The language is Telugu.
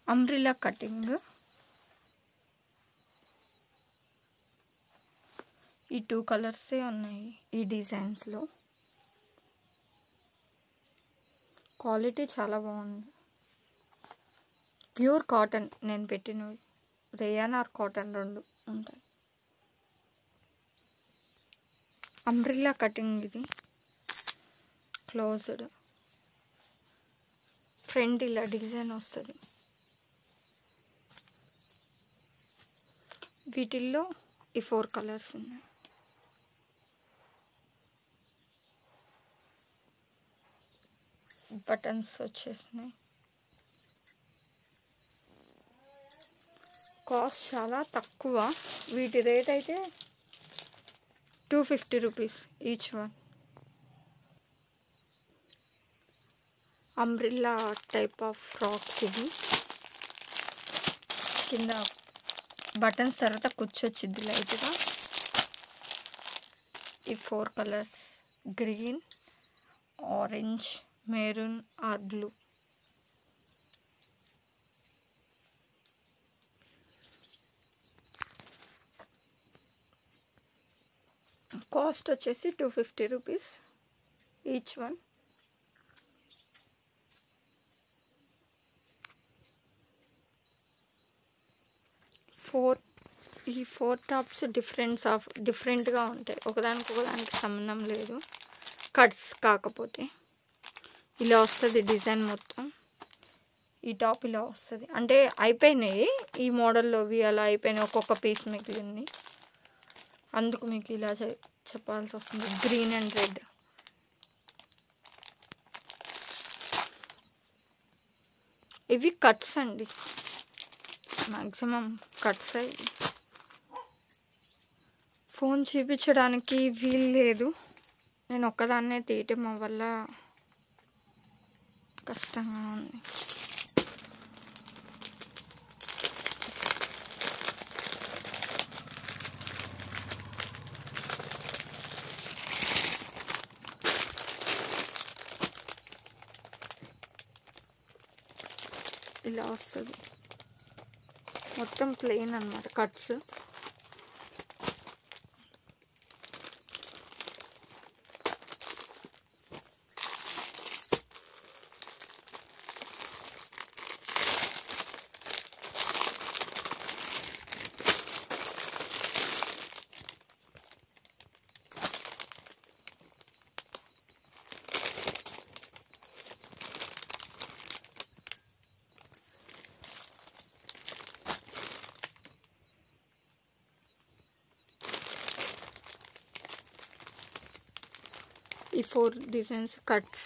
Umbrella cutting. ఈ 2 కలర్సే ఉన్నాయి ఈ డిజైన్స్లో. క్వాలిటీ చాలా బాగుంది. ప్యూర్ కాటన్ నేను పెట్టినవి. రేయాన్ ఆర్ కాటన్ 2 ఉంటాయి. అంబ్రిల్లా కటింగ్ ఇది. క్లోజ్డ్. ఫ్రంట్ ఇలా డిజైన్ వస్తుంది. వీటిల్లో ఈ 4 కలర్స్ ఉన్నాయి. బటన్స్ వచ్చేసినాయి. కాస్ట్ చాలా తక్కువ. వీటి రేట్ అయితే 250 rupees each one. Umbrella type of frocks ఇవి. కింద బటన్స్ తర్వాత కూర్చొచ్చింది లైట్గా. ఈ 4 colours green, orange, maroon or blue. Cost వచ్చేసి 250 రూపీస్ ఈచ్ వన్. ఈ 4 టాప్స్ డిఫరెంట్గా ఉంటాయి. ఒకదానికి సంబంధం లేదు. కట్స్ కాకపోతే ఇలా వస్తుంది డిజైన్ మొత్తం. ఈ టాప్ ఇలా వస్తుంది. అంటే అయిపోయినాయి ఈ మోడల్లోవి, అలా అయిపోయినాయి. ఒక్కొక్క పీస్ మిగిలింది. అందుకు మీకు ఇలా చెప్పాల్సి వస్తుంది. Green and red. ఇవి కట్స్ అండి. మ్యాక్సిమం కట్స్ అయ్యి. ఫోన్ చూపించడానికి వీలు లేదు. నేను ఒక్కదాన్నే తీయటం వల్ల కష్టంగా ఉంది. ఇలా వస్తుంది మొత్తం ప్లెయిన్ అన్నమాట కట్స్. ఈ 4 డిజైన్స్ కట్స్.